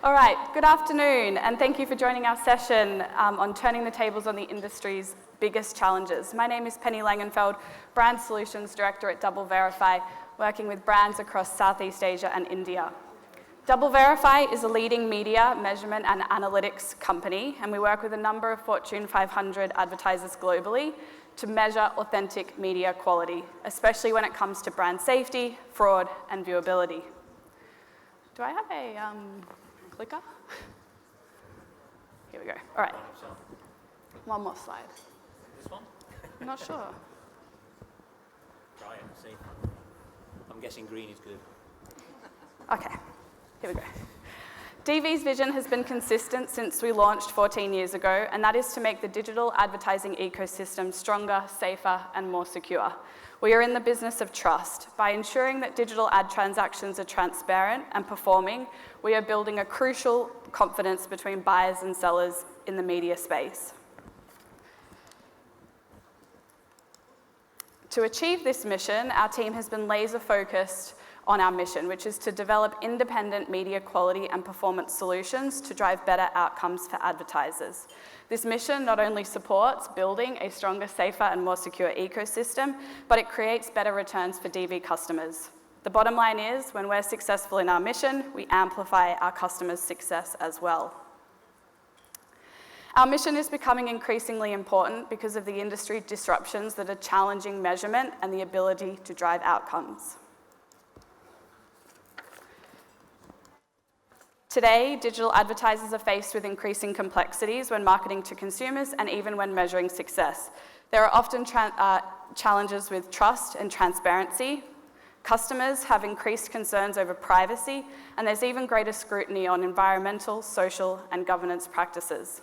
All right, good afternoon, and thank you for joining our session on turning the tables on the industry's biggest challenges. My name is Penny Langenfeld, Brand Solutions Director at DoubleVerify, working with brands across Southeast Asia and India. DoubleVerify is a leading media, measurement and analytics company, and we work with a number of Fortune 500 advertisers globally to measure authentic media quality, especially when it comes to brand safety, fraud, and viewability. Do I have a clicker? Here we go. All right. One more slide. This one? I'm not sure. Try it and see. I'm guessing green is good. Okay. Here we go. DV's vision has been consistent since we launched 14 years ago, and that is to make the digital advertising ecosystem stronger, safer, and more secure. We are in the business of trust. By ensuring that digital ad transactions are transparent and performing, we are building a crucial confidence between buyers and sellers in the media space. To achieve this mission, our team has been laser-focused on our mission, which is to develop independent media quality and performance solutions to drive better outcomes for advertisers. This mission not only supports building a stronger, safer, and more secure ecosystem, but it creates better returns for DV customers. The bottom line is, when we're successful in our mission, we amplify our customers' success as well. Our mission is becoming increasingly important because of the industry disruptions that are challenging measurement and the ability to drive outcomes. Today, digital advertisers are faced with increasing complexities when marketing to consumers and even when measuring success. There are often challenges with trust and transparency. Customers have increased concerns over privacy, and there's even greater scrutiny on environmental, social, and governance practices.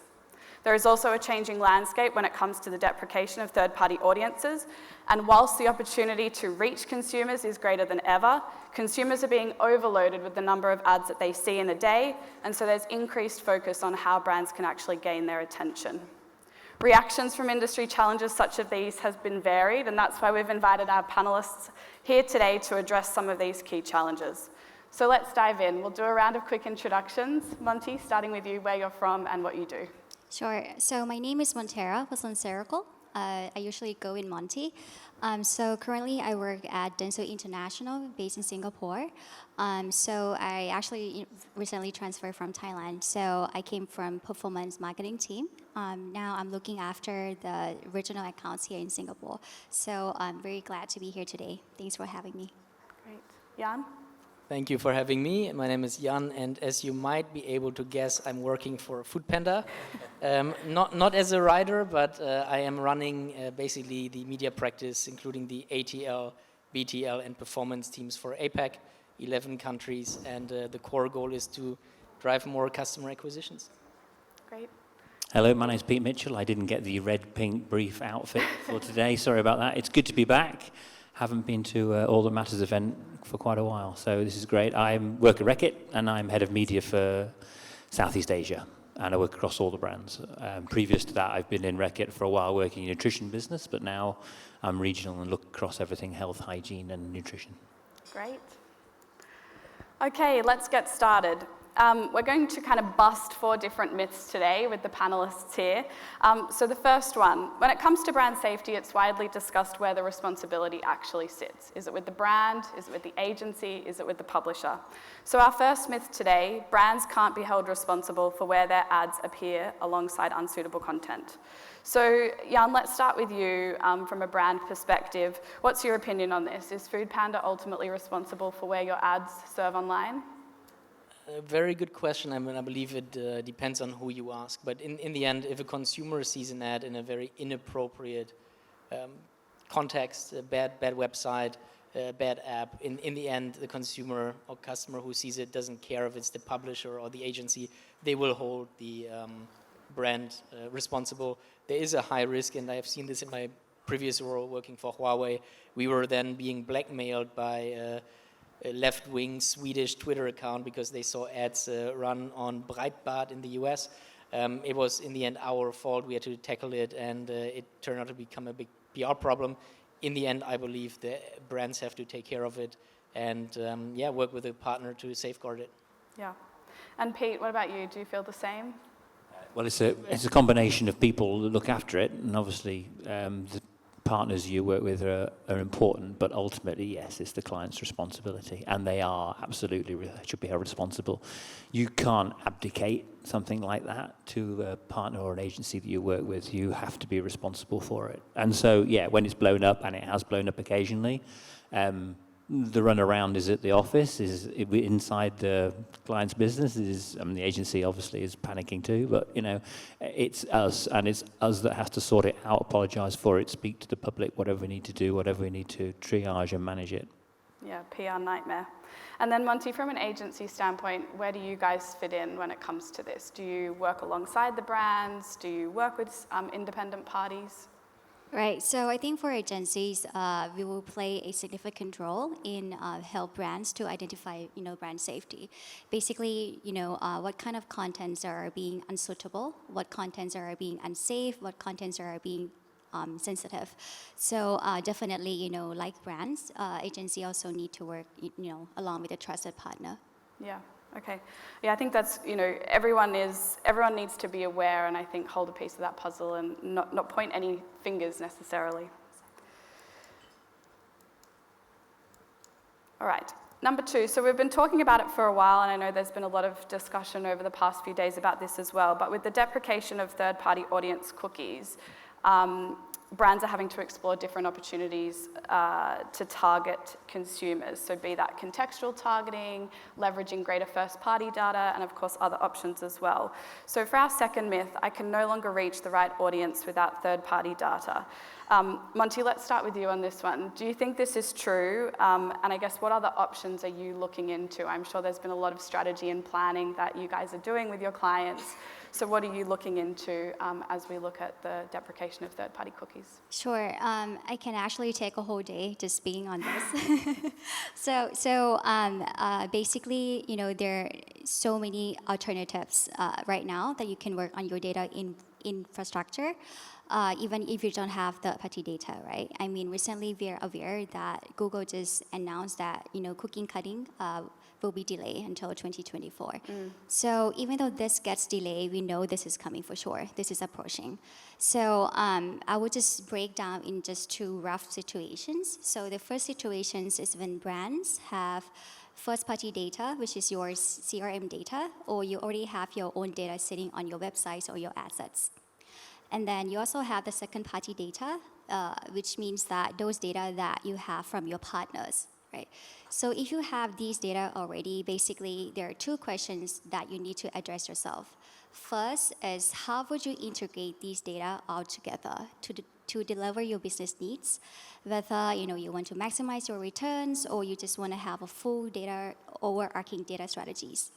There is also a changing landscape when it comes to the deprecation of third-party audiences, and whilst the opportunity to reach consumers is greater than ever, consumers are being overloaded with the number of ads that they see in a day, and so there's increased focus on how brands can actually gain their attention. Reactions from industry challenges such as these has been varied, and that's why we've invited our panelists here today to address some of these key challenges. So let's dive in. We'll do a round of quick introductions. Monty, starting with you, where you're from and what you do. Sure. So my name is Montira, Watsanserekul. I usually go in Monty. So currently I work at Dentsu International, based in Singapore. So I actually recently transferred from Thailand. So I came from performance marketing team. Now I'm looking after the regional accounts here in Singapore. So I'm very glad to be here today. Thanks for having me. Great. Jan? Thank you for having me. My name is Jan, and as you might be able to guess, I'm working for foodpanda. Not as a writer, but I am running basically the media practice, including the ATL, BTL, and performance teams for APAC, 11 countries, and the core goal is to drive more customer acquisitions. Great. Hello, my name's Pete Mitchell. I didn't get the red, pink brief outfit for today. Sorry about that. It's good to be back. Haven't been to All That Matters event for quite a while, so this is great. I work at Reckitt, and I'm head of media for Southeast Asia, and I work across all the brands. Previous to that, I've been in Reckitt for a while working in nutrition business, but now I'm regional and look across everything health, hygiene, and nutrition. Great. Okay, let's get started. We're going to kind of bust 4 different myths today with the panelists here. So the first one, when it comes to brand safety, it's widely discussed where the responsibility actually sits. Is it with the brand? Is it with the agency? Is it with the publisher? So our first myth today, brands can't be held responsible for where their ads appear alongside unsuitable content. So Jan, let's start with you from a brand perspective. What's your opinion on this? Is foodpanda ultimately responsible for where your ads serve online? A very good question. I mean, I believe it depends on who you ask. But in the end, if a consumer sees an ad in a very inappropriate context, a bad website, a bad app, in the end, the consumer or customer who sees it doesn't care if it's the publisher or the agency. They will hold the brand responsible. There is a high risk, and I've seen this in my previous role working for Huawei. We were then being blackmailed by a left-wing Swedish Twitter account because they saw ads run on Breitbart in the US. It was, in the end, our fault. We had to tackle it, and it turned out to become a big PR problem. In the end, I believe the brands have to take care of it and, work with a partner to safeguard it. Yeah. And Pete, what about you? Do you feel the same? Well, it's a combination of people that look after it, and obviously the partners you work with are important, but ultimately, yes, it's the client's responsibility, and they are absolutely should be responsible. You can't abdicate something like that to a partner or an agency that you work with. You have to be responsible for it. And so, yeah, when it's blown up, and it has blown up occasionally, the runaround is at the office, is inside the client's business. The agency obviously is panicking too, but it's us, and it's us that has to sort it out, apologise for it, speak to the public, whatever we need to do, whatever we need to triage and manage it. Yeah, PR nightmare. And then Monty, from an agency standpoint, where do you guys fit in when it comes to this? Do you work alongside the brands? Do you work with independent parties? Right, so I think for agencies, we will play a significant role in help brands to identify, brand safety. Basically, what kind of contents are being unsuitable, what contents are being unsafe, what contents are being sensitive. So definitely, like brands, agency also need to work, along with a trusted partner. Yeah. Okay. Yeah, I think that's, everyone needs to be aware, and I think hold a piece of that puzzle and not point any fingers necessarily. All right. Number 2, so we've been talking about it for a while, and I know there's been a lot of discussion over the past few days about this as well, but with the deprecation of third-party audience cookies, brands are having to explore different opportunities to target consumers. So be that contextual targeting, leveraging greater first-party data, and of course other options as well. So for our second myth, I can no longer reach the right audience without third-party data. Monty, let's start with you on this one. Do you think this is true? And I guess what other options are you looking into? I'm sure there's been a lot of strategy and planning that you guys are doing with your clients. So what are you looking into as we look at the deprecation of third-party cookies? Sure. I can actually take a whole day just being on this. So basically, there are so many alternatives right now that you can work on your data infrastructure, even if you don't have third-party data, right? I mean, recently we are aware that Google just announced that, cookie cutting will be delayed until 2024. So even though this gets delayed, we know this is coming for sure. This is approaching. So I would just break down in just 2 rough situations. So the first situations is when brands have first-party data, which is your CRM data, or you already have your own data sitting on your websites or your assets. And then you also have the second-party data, which means that those data that you have from your partners, right? So if you have these data already, basically there are 2 questions that you need to address yourself. First is, how would you integrate these data all together to deliver your business needs? Whether you want to maximize your returns, or you just want to have a full data, overarching data strategies.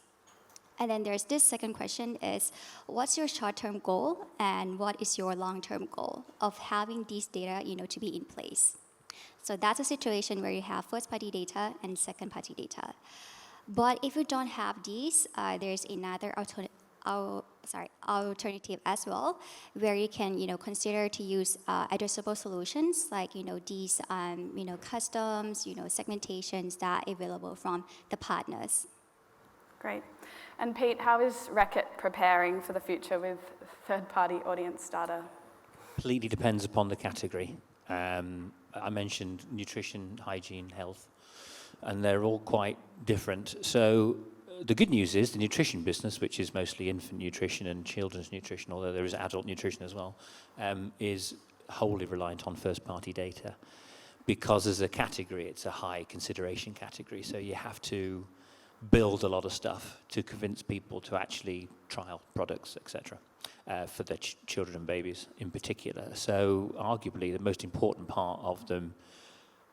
And then there's this second question is, what's your short-term goal and what is your long-term goal of having these data, to be in place? So that's a situation where you have first-party data and second-party data. But if you don't have these, there's another alternative as well, where you can, consider to use addressable solutions like, these, customs, segmentations that are available from the partners. Great. And Pete, how is Reckitt preparing for the future with third-party audience data? Completely depends upon the category. I mentioned nutrition, hygiene, health, and they're all quite different. So the good news is the nutrition business, which is mostly infant nutrition and children's nutrition, although there is adult nutrition as well, is wholly reliant on first-party data, because as a category, it's a high consideration category. So you have to build a lot of stuff to convince people to actually trial products, etc., for their children and babies in particular. So arguably the most important part of the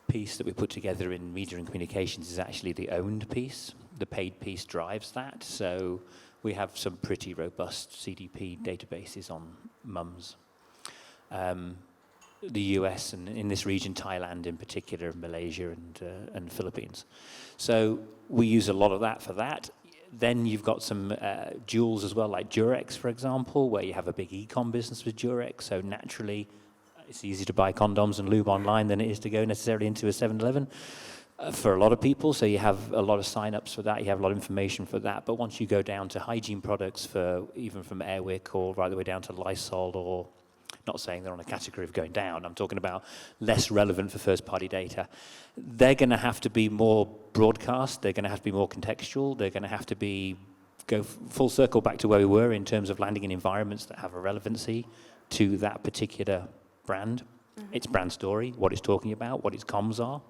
piece that we put together in media and communications is actually the owned piece. The paid piece drives that. So we have some pretty robust CDP databases on mums. The US and in this region, Thailand in particular, Malaysia and Philippines. So we use a lot of that for that. Then you've got some jewels as well, like Durex, for example, where you have a big e-com business with Durex. So naturally, it's easier to buy condoms and lube online than it is to go necessarily into a 7-Eleven. for a lot of people, so you have a lot of sign-ups for that, you have a lot of information for that, but once you go down to hygiene products, for even from Airwick or right the way down to Lysol, or not saying they're on a category of going down, I'm talking about less relevant for first-party data, they're going to have to be more broadcast, they're going to have to be more contextual, they're going to have to be go full circle back to where we were in terms of landing in environments that have a relevancy to that particular brand, its brand story, what it's talking about, what its comms are.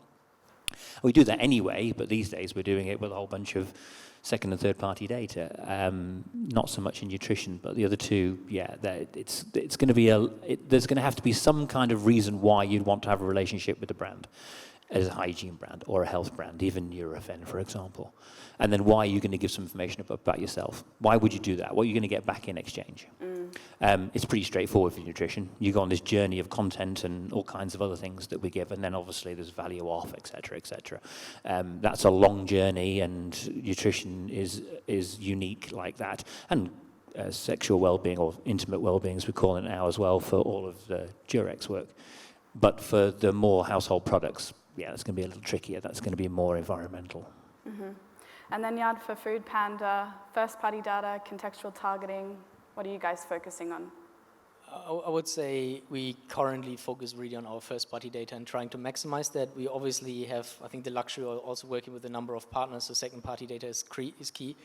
We do that anyway, but these days we're doing it with a whole bunch of second and third party data. Not so much in nutrition, but the other two, yeah, it's going to be there's going to have to be some kind of reason why you'd want to have a relationship with the brand, as a hygiene brand or a health brand, even Nurofen, for example. And then why are you going to give some information about yourself? Why would you do that? What are you going to get back in exchange? It's pretty straightforward for nutrition. You go on this journey of content and all kinds of other things that we give, and then obviously there's value off, et cetera, et cetera. That's a long journey, and nutrition is unique like that. And sexual well-being, or intimate well-being as we call it now as well, for all of the Durex work. But for the more household products, yeah, that's going to be a little trickier. That's going to be more environmental. And then Yard, for foodpanda, first-party data, contextual targeting, what are you guys focusing on? I would say we currently focus really on our first-party data and trying to maximize that. We obviously have, I think, the luxury of also working with a number of partners, so second-party data is key.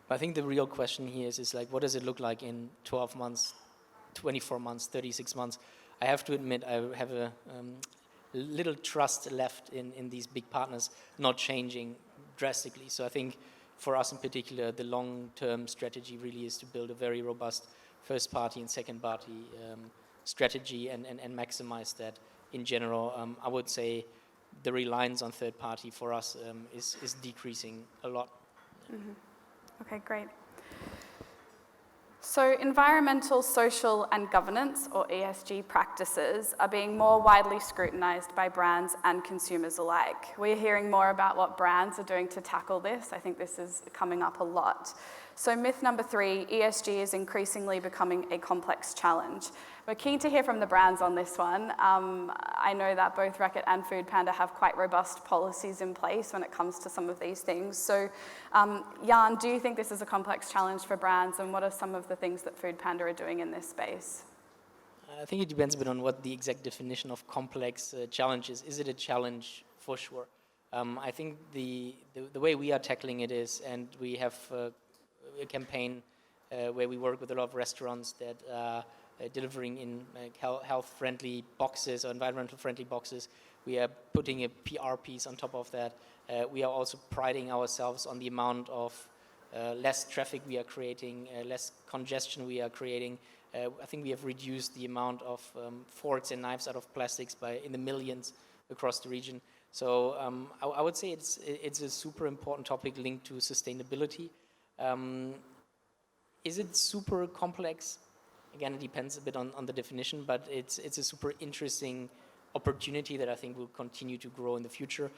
But I think the real question here is like, what does it look like in 12 months, 24 months, 36 months? I have to admit, I have a little trust left in these big partners not changing drastically. So I think for us in particular, the long-term strategy really is to build a very robust first-party and second-party strategy and maximize that in general. I would say the reliance on third-party for us is decreasing a lot. Okay, great. So environmental, social and governance, or ESG practices, are being more widely scrutinized by brands and consumers alike. We're hearing more about what brands are doing to tackle this. I think this is coming up a lot. So myth number 3, ESG is increasingly becoming a complex challenge. We're keen to hear from the brands on this one. I know that both Reckitt and foodpanda have quite robust policies in place when it comes to some of these things. So Jan, do you think this is a complex challenge for brands, and what are some of the things that foodpanda are doing in this space? I think it depends a bit on what the exact definition of complex challenge is. Is it a challenge? For sure. I think the way we are tackling it is, and we have a campaign where we work with a lot of restaurants that are delivering in health-friendly boxes or environmental-friendly boxes. We are putting a PR piece on top of that. We are also priding ourselves on the amount of less traffic we are creating, less congestion we are creating. I think we have reduced the amount of forks and knives out of plastics in the millions across the region. So I would say it's a super important topic linked to sustainability. Is it super complex? Again, it depends a bit on the definition, but it's a super interesting opportunity that I think will continue to grow in the future.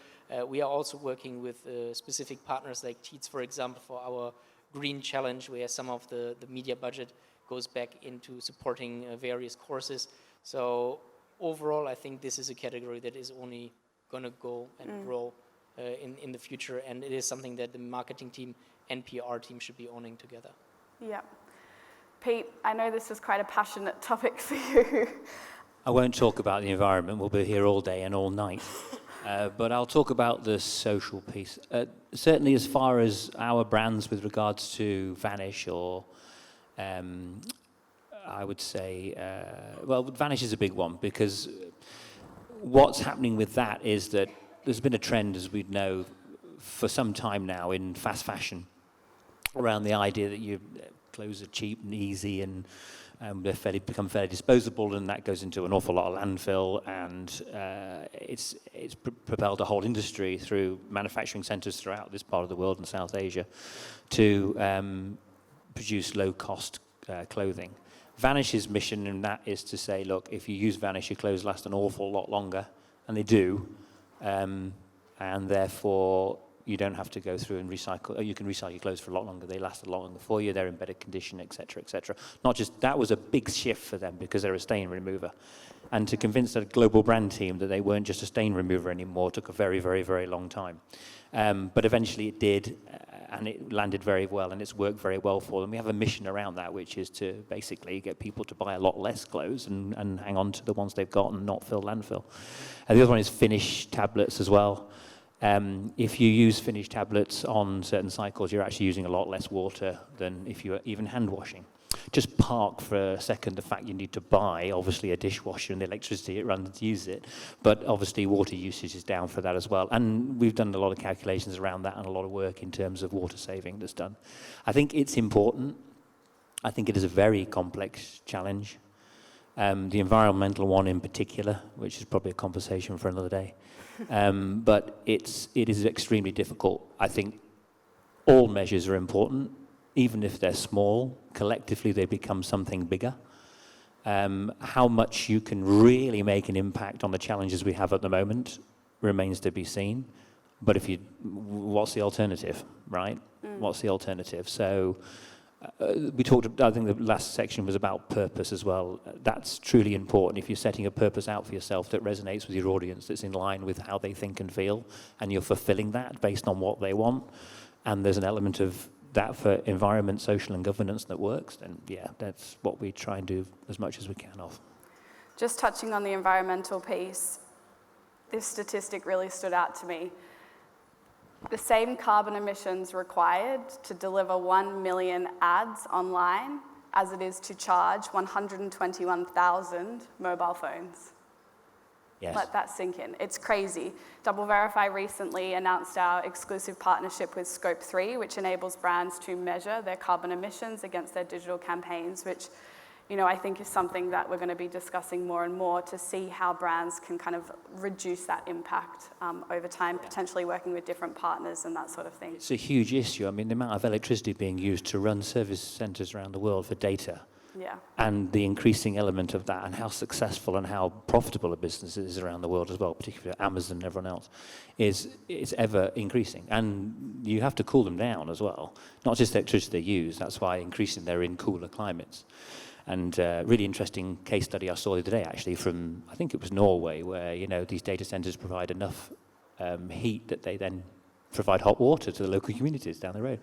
We are also working with specific partners like Teats, for example, for our Green Challenge, where some of the media budget goes back into supporting various courses. So overall, I think this is a category that is only going to go and grow in the future, and it is something that the marketing team and PR team should be owning together. Yeah. Pete, I know this is quite a passionate topic for you. I won't talk about the environment, we'll be here all day and all night. But I'll talk about the social piece. Certainly as far as our brands with regards to Vanish, or I would say, well, Vanish is a big one, because what's happening with that is that there's been a trend, as we know, for some time now in fast fashion around the idea that your clothes are cheap and easy, and they become fairly disposable, and that goes into an awful lot of landfill, and it's propelled a whole industry through manufacturing centres throughout this part of the world and South Asia to produce low-cost clothing. Vanish's mission in that is to say, look, if you use Vanish, your clothes last an awful lot longer, and they do, and therefore you don't have to go through and recycle, or you can recycle your clothes for a lot longer, they last a lot longer for you, they're in better condition, etc., etc. Not just, that was a big shift for them because they're a stain remover. And to convince a global brand team that they weren't just a stain remover anymore took a very, very, very long time. But eventually it did, and it landed very well, and it's worked very well for them. We have a mission around that, which is to basically get people to buy a lot less clothes and hang on to the ones they've got and not fill landfill. And the other one is Finish tablets as well. If you use Finish tablets on certain cycles, you're actually using a lot less water than if you're even hand washing. Just park for a second the fact you need to buy, obviously, a dishwasher and the electricity it runs to use it. But obviously, water usage is down for that as well. And we've done a lot of calculations around that and a lot of work in terms of water saving that's done. I think it's important. I think it is a very complex challenge. The environmental one in particular, which is probably a conversation for another day. But it is extremely difficult. I think all measures are important. Even if they're small, collectively they become something bigger. How much you can really make an impact on the challenges we have at the moment remains to be seen. But what's the alternative, right? What's the alternative? So we talked, I think the last section was about purpose as well. That's truly important. If you're setting a purpose out for yourself that resonates with your audience, that's in line with how they think and feel, and you're fulfilling that based on what they want, and there's an element of that for environment, social and governance that works, then yeah, that's what we try and do as much as we can of. Just touching on the environmental piece, this statistic really stood out to me. The same carbon emissions required to deliver 1 million ads online as it is to charge 121,000 mobile phones. Yes. Let that sink in. It's crazy. DoubleVerify recently announced our exclusive partnership with Scope 3, which enables brands to measure their carbon emissions against their digital campaigns, which, I think is something that we're going to be discussing more and more to see how brands can kind of reduce that impact over time, potentially working with different partners and that sort of thing. It's a huge issue. I mean, the amount of electricity being used to run service centres around the world for data. Yeah. And the increasing element of that and how successful and how profitable a business is around the world as well, particularly Amazon and everyone else, is ever increasing. And you have to cool them down as well. Not just the electricity they use, that's why increasing they're in cooler climates. And really interesting case study I saw the other day actually from, I think it was Norway, where, these data centers provide enough heat that they then provide hot water to the local communities down the road.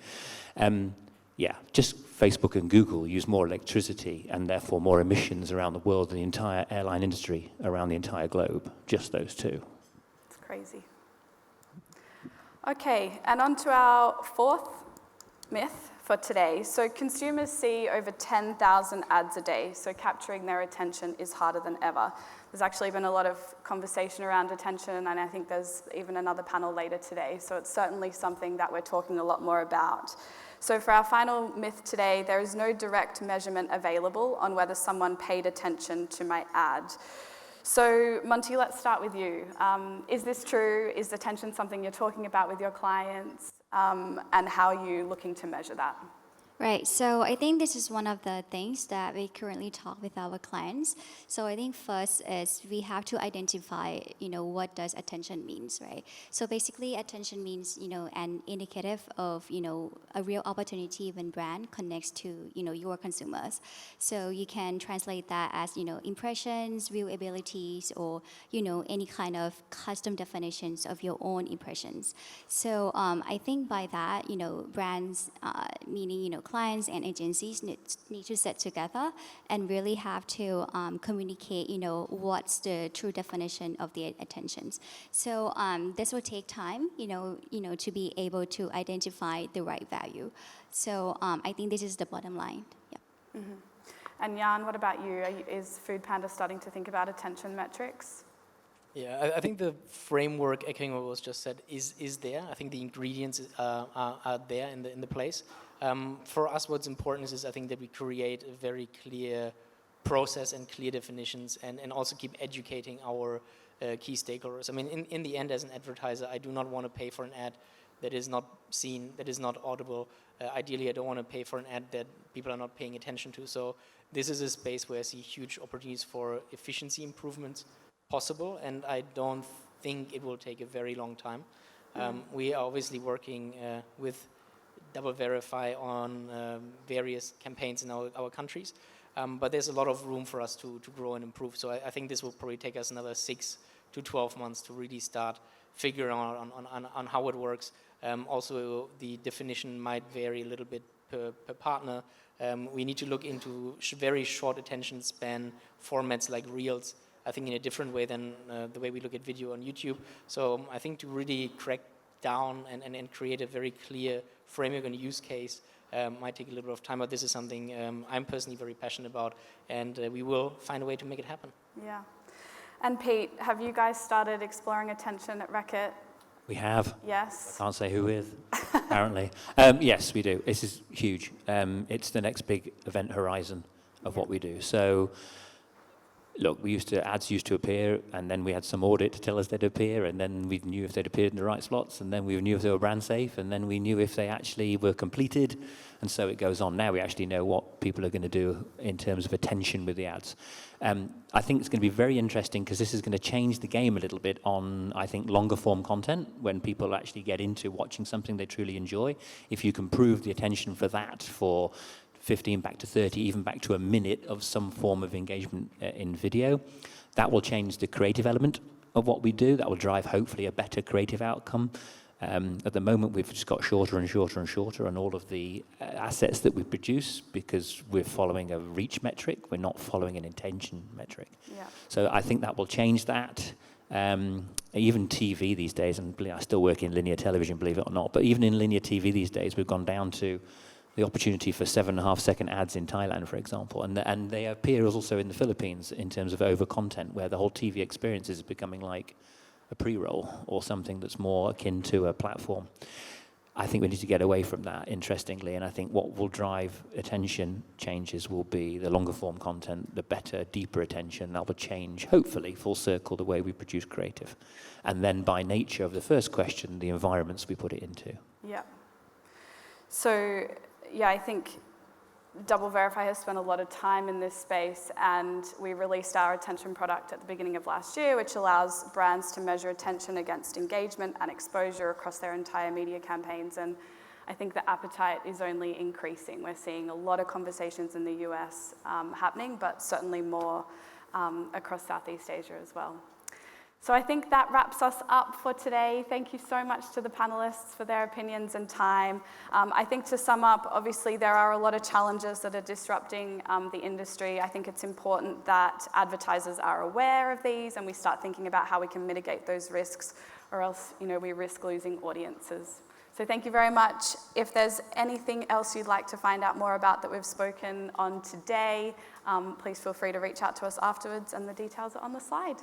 Yeah, just Facebook and Google use more electricity and therefore more emissions around the world than the entire airline industry around the entire globe, just those two. It's crazy. Okay, and on to our fourth myth for today. So consumers see over 10,000 ads a day, so capturing their attention is harder than ever. There's actually been a lot of conversation around attention, and I think there's even another panel later today, so it's certainly something that we're talking a lot more about. So for our final myth today, there is no direct measurement available on whether someone paid attention to my ad. So Monty, let's start with you. Is this true? Is attention something you're talking about with your clients? And how are you looking to measure that? Right, so I think this is one of the things that we currently talk with our clients. So I think first is we have to identify, what does attention means, right? So basically attention means, an indicative of, a real opportunity when brand connects to, your consumers. So you can translate that as, impressions, viewabilities, or, any kind of custom definitions of your own impressions. So I think by that, brands, meaning, clients and agencies need to sit together and really have to communicate, what's the true definition of the attentions. So this will take time, to be able to identify the right value. So I think this is the bottom line. Yeah. Mm-hmm. And Jan, what about you? Is foodpanda starting to think about attention metrics? Yeah, I think the framework, echoing what was just said, is there. I think the ingredients are there in the place. For us, what's important is I think that we create a very clear process and clear definitions, and also keep educating our key stakeholders. I mean, in the end, as an advertiser, I do not want to pay for an ad that is not seen, that is not audible. Ideally, I don't want to pay for an ad that people are not paying attention to. So this is a space where I see huge opportunities for efficiency improvements possible, and I don't think it will take a very long time. We are obviously working with DoubleVerify on various campaigns in our countries. but there's a lot of room for us to grow and improve. So I think this will probably take us another 6 to 12 months to really start figuring out on how it works. Also, the definition might vary a little bit per partner. We need to look into very short attention span formats like Reels, I think in a different way than the way we look at video on YouTube. So I think to really crack down and create a very clear framework and use case might take a little bit of time, but this is something I'm personally very passionate about, and we will find a way to make it happen. Yeah. And Pete, have you guys started exploring attention at Reckitt? We have. Yes. I can't say who with, apparently. Yes, we do. This is huge. It's the next big event horizon of what we do. So, look, ads used to appear, and then we had some audit to tell us they'd appear, and then we knew if they'd appeared in the right slots, and then we knew if they were brand safe, and then we knew if they actually were completed, and so it goes on. Now we actually know what people are going to do in terms of attention with the ads. I think it's going to be very interesting because this is going to change the game a little bit on, I think, longer form content when people actually get into watching something they truly enjoy. If you can prove the attention for that for 15 back to 30, even back to a minute of some form of engagement in video, that will change the creative element of what we do. That will drive, hopefully, a better creative outcome. At the moment, we've just got shorter and shorter and shorter on all of the assets that we produce because we're following a reach metric. We're not following an intention metric. Yeah. So I think that will change that. Even TV these days, and I still work in linear television, believe it or not, but even in linear TV these days, we've gone down to the opportunity for 7.5-second ads in Thailand, for example, and they appear also in the Philippines in terms of over content, where the whole TV experience is becoming like a pre-roll or something that's more akin to a platform. I think we need to get away from that, interestingly, and I think what will drive attention changes will be the longer form content, the better, deeper attention. That will change, hopefully, full circle, the way we produce creative. And then by nature of the first question, the environments we put it into. Yeah. So, yeah, I think DoubleVerify has spent a lot of time in this space, and we released our attention product at the beginning of last year, which allows brands to measure attention against engagement and exposure across their entire media campaigns. And I think the appetite is only increasing. We're seeing a lot of conversations in the US happening, but certainly more across Southeast Asia as well. So I think that wraps us up for today. Thank you so much to the panelists for their opinions and time. I think to sum up, obviously there are a lot of challenges that are disrupting the industry. I think it's important that advertisers are aware of these and we start thinking about how we can mitigate those risks, or else, we risk losing audiences. So thank you very much. If there's anything else you'd like to find out more about that we've spoken on today, please feel free to reach out to us afterwards, and the details are on the slide.